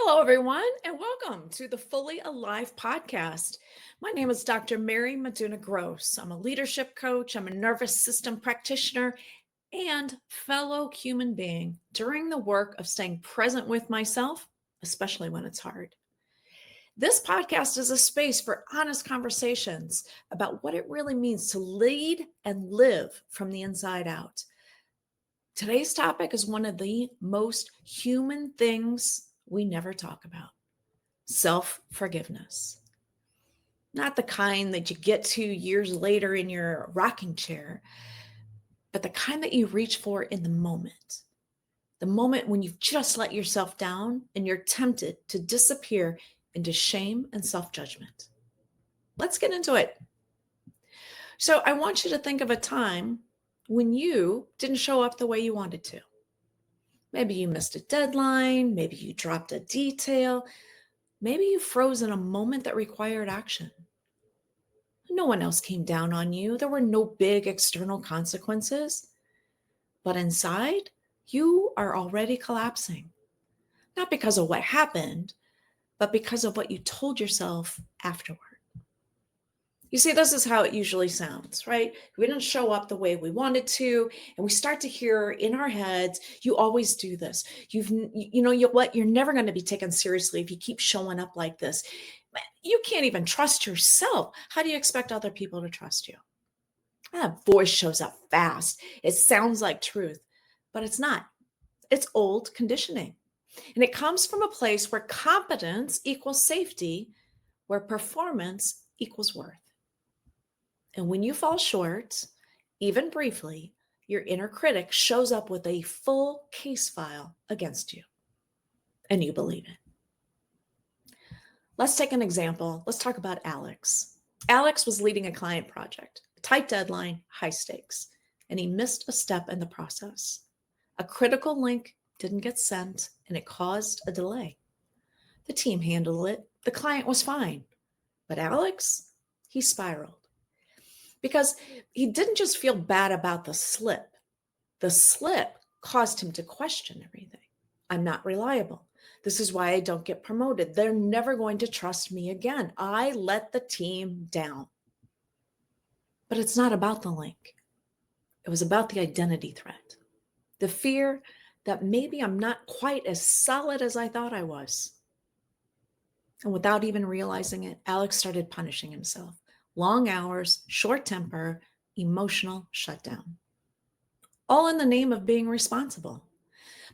Hello, everyone, and welcome to the Fully Alive podcast. My name is Dr. Mary Maduna Gross. I'm a leadership coach, I'm a nervous system practitioner, and fellow human being during the work of staying present with myself, especially when it's hard. This podcast is a space for honest conversations about what it really means to lead and live from the inside out. Today's topic is one of the most human things we never talk about: self-forgiveness. Not the kind that you get to years later in your rocking chair, but the kind that you reach for in the moment. The moment when you've just let yourself down and you're tempted to disappear into shame and self-judgment. Let's get into it. So I want you to think of a time when you didn't show up the way you wanted to. Maybe you missed a deadline, maybe you dropped a detail, maybe you froze in a moment that required action. No one else came down on you. There were no big external consequences. But inside, you are already collapsing. Not because of what happened, but because of what you told yourself afterward. You see, this is how it usually sounds, right? We didn't show up the way we wanted to, and we start to hear in our heads, "You always do this. You're never going to be taken seriously if you keep showing up like this. You can't even trust yourself. How do you expect other people to trust you?" That voice shows up fast. It sounds like truth, but it's not. It's old conditioning. And it comes from a place where competence equals safety, where performance equals worth. And when you fall short, even briefly, your inner critic shows up with a full case file against you, and you believe it. Let's take an example. Let's talk about Alex. Alex was leading a client project, tight deadline, high stakes, and he missed a step in the process. A critical link didn't get sent, and it caused a delay. The team handled it. The client was fine. But Alex, he spiraled because he didn't just feel bad about the slip. The slip caused him to question everything. I'm not reliable. This is why I don't get promoted. They're never going to trust me again. I let the team down. But it's not about the link. It was about the identity threat, the fear that maybe I'm not quite as solid as I thought I was. And without even realizing it, Alex started punishing himself. Long hours, short temper, emotional shutdown. All in the name of being responsible.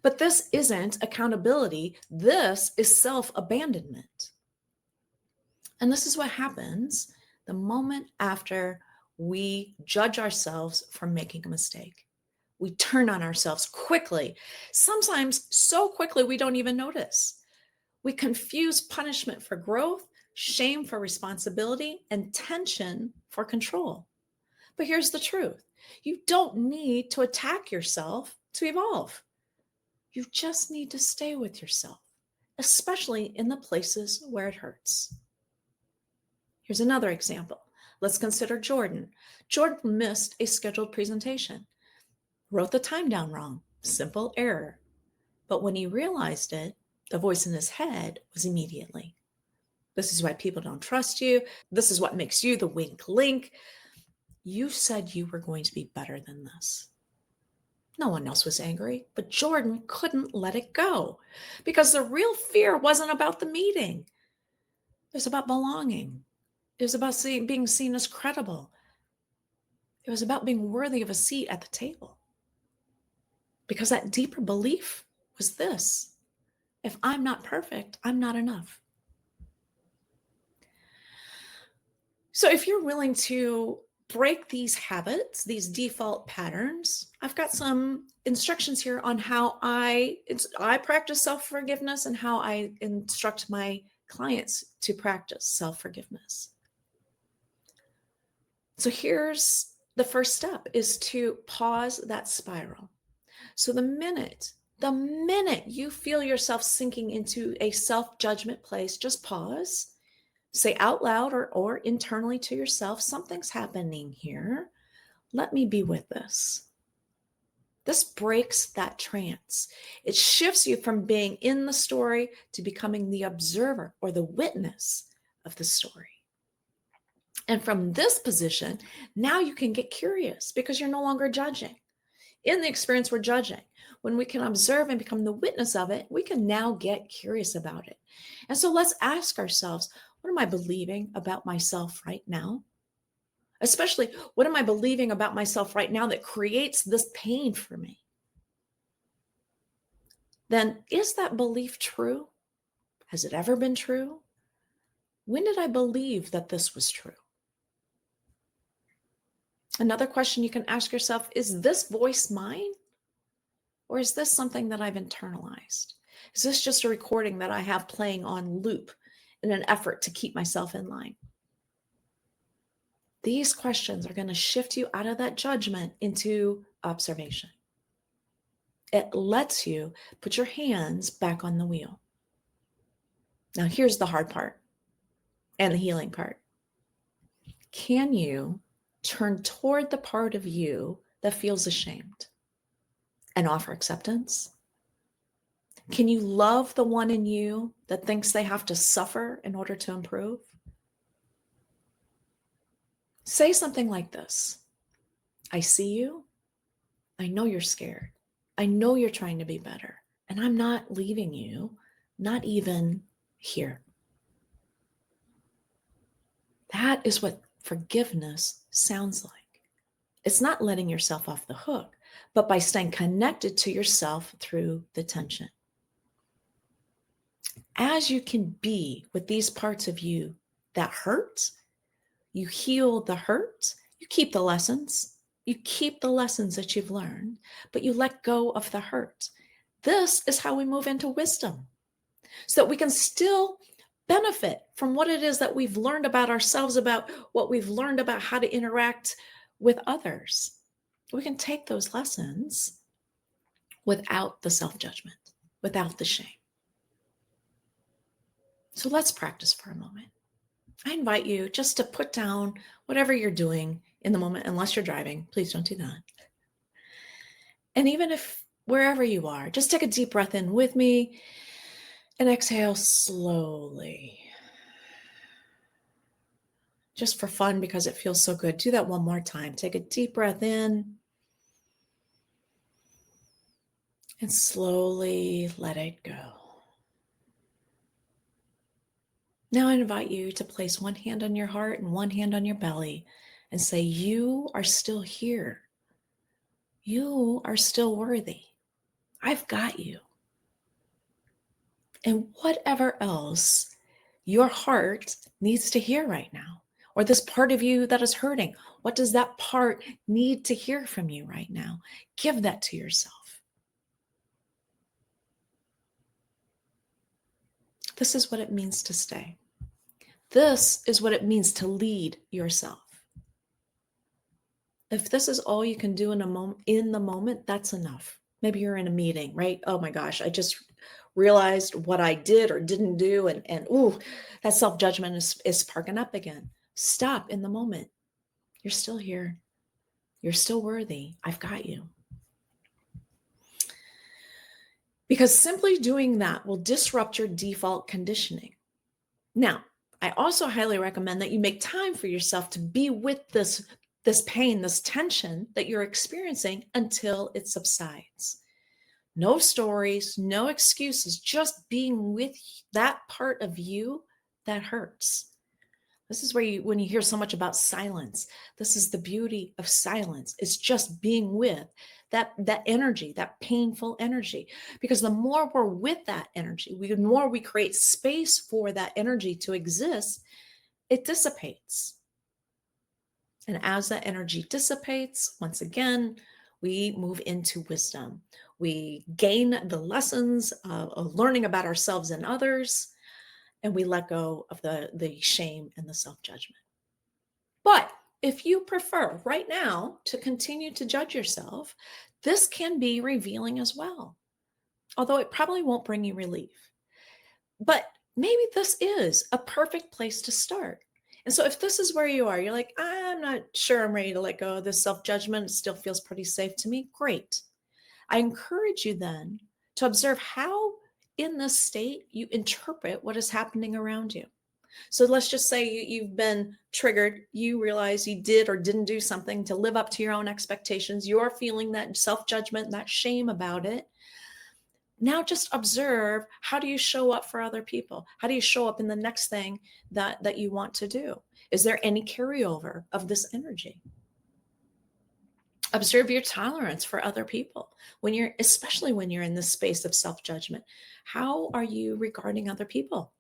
But this isn't accountability. This is self-abandonment. And this is what happens the moment after we judge ourselves for making a mistake. We turn on ourselves quickly, sometimes so quickly we don't even notice. We confuse punishment for growth, shame for responsibility, and tension for control. But here's the truth. You don't need to attack yourself to evolve. You just need to stay with yourself, especially in the places where it hurts. Here's another example. Let's consider Jordan. Jordan missed a scheduled presentation, wrote the time down wrong, simple error. But when he realized it, the voice in his head was immediately, "This is why people don't trust you. This is what makes you the weak link. You said you were going to be better than this." No one else was angry, but Jordan couldn't let it go because the real fear wasn't about the meeting. It was about belonging. It was about being seen as credible. It was about being worthy of a seat at the table. Because that deeper belief was this: if I'm not perfect, I'm not enough. So if you're willing to break these habits, these default patterns, I've got some instructions here on how I practice self-forgiveness and how I instruct my clients to practice self-forgiveness. So here's the first step is to pause that spiral. So the minute you feel yourself sinking into a self-judgment place, just pause. Say out loud or internally to yourself, something's happening here. Let me be with this. This breaks that trance. It shifts you from being in the story to becoming the observer or the witness of the story. And from this position, now you can get curious because you're no longer judging. In the experience, we're judging. When we can observe and become the witness of it, we can now get curious about it. And so let's ask ourselves, what am I believing about myself right now? Especially, what am I believing about myself right now that creates this pain for me? Then is that belief true? Has it ever been true? When did I believe that this was true? Another question you can ask yourself, is this voice mine? Or is this something that I've internalized? Is this just a recording that I have playing on loop in an effort to keep myself in line? These questions are going to shift you out of that judgment into observation. It lets you put your hands back on the wheel. Now, here's the hard part and the healing part. Can you turn toward the part of you that feels ashamed and offer acceptance? Can you love the one in you that thinks they have to suffer in order to improve? Say something like this: I see you. I know you're scared. I know you're trying to be better. And I'm not leaving you, not even here. That is what forgiveness sounds like. It's not letting yourself off the hook, but by staying connected to yourself through the tension. As you can be with these parts of you that hurt, you heal the hurt, you keep the lessons. You keep the lessons that you've learned, but you let go of the hurt. This is how we move into wisdom, so that we can still benefit from what it is that we've learned about ourselves, about what we've learned about how to interact with others. We can take those lessons without the self-judgment, without the shame. So let's practice for a moment. I invite you just to put down whatever you're doing in the moment, unless you're driving. Please don't do that. And even if wherever you are, just take a deep breath in with me and exhale slowly. Just for fun, because it feels so good. Do that one more time. Take a deep breath in and slowly let it go. Now I invite you to place one hand on your heart and one hand on your belly and say, you are still here. You are still worthy. I've got you. And whatever else your heart needs to hear right now, or this part of you that is hurting, what does that part need to hear from you right now? Give that to yourself. This is what it means to stay. This is what it means to lead yourself. If this is all you can do in the moment, that's enough. Maybe you're in a meeting, right? Oh my gosh, I just realized what I did or didn't do. And ooh, that self-judgment is sparking up again. Stop in the moment. You're still here. You're still worthy. I've got you. Because simply doing that will disrupt your default conditioning. Now, I also highly recommend that you make time for yourself to be with this pain, this tension that you're experiencing until it subsides. No stories, no excuses, just being with that part of you that hurts. This is where when you hear so much about silence, this is the beauty of silence. It's just being with that energy, that painful energy. Because the more we're with that energy, the more we create space for that energy to exist, it dissipates. And as that energy dissipates, once again, we move into wisdom. We gain the lessons of learning about ourselves and others, and we let go of the shame and the self-judgment. But if you prefer right now to continue to judge yourself, this can be revealing as well, although it probably won't bring you relief. But maybe this is a perfect place to start. And so if this is where you are, you're like, I'm not sure I'm ready to let go of this self-judgment. It still feels pretty safe to me. Great. I encourage you then to observe how in this state you interpret what is happening around you. So let's just say you've been triggered. You realize you did or didn't do something to live up to your own expectations. You're feeling that self judgment, that shame about it. Now just observe, how do you show up for other people? How do you show up in the next thing that you want to do? Is there any carryover of this energy? Observe your tolerance for other people when you're, especially when you're in this space of self-judgment. How are you regarding other people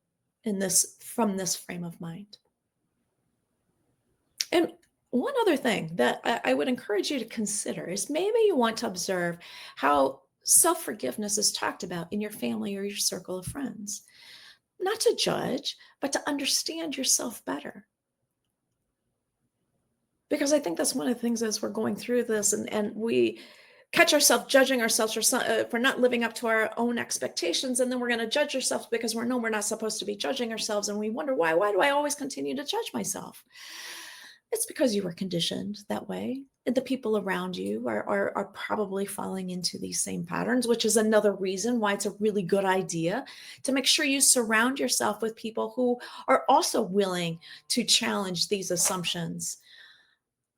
in this, from this frame of mind? And one other thing that I would encourage you to consider is maybe you want to observe how self forgiveness is talked about in your family or your circle of friends. Not to judge, but to understand yourself better. Because I think that's one of the things as we're going through this, and we catch ourselves judging ourselves for not living up to our own expectations. And then we're going to judge ourselves because we're not supposed to be judging ourselves. And we wonder, why do I always continue to judge myself? It's because you were conditioned that way. And the people around you are probably falling into these same patterns, which is another reason why it's a really good idea to make sure you surround yourself with people who are also willing to challenge these assumptions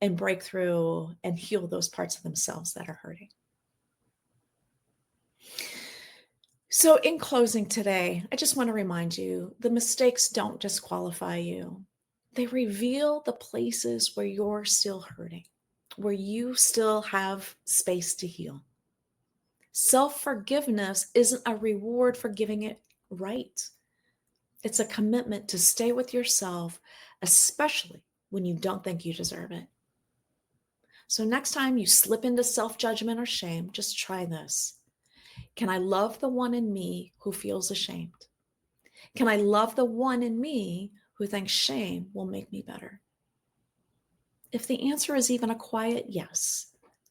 and break through and heal those parts of themselves that are hurting. So, in closing today, I just want to remind you, the mistakes don't disqualify you. They reveal the places where you're still hurting, where you still have space to heal. Self forgiveness isn't a reward for giving it right, it's a commitment to stay with yourself, especially when you don't think you deserve it. So, next time you slip into self judgment or shame, just try this. Can I love the one in me who feels ashamed? Can I love the one in me who thinks shame will make me better? If the answer is even a quiet yes,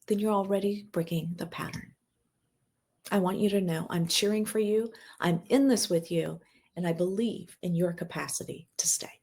then you're already breaking the pattern. I want you to know I'm cheering for you, I'm in this with you, and I believe in your capacity to stay.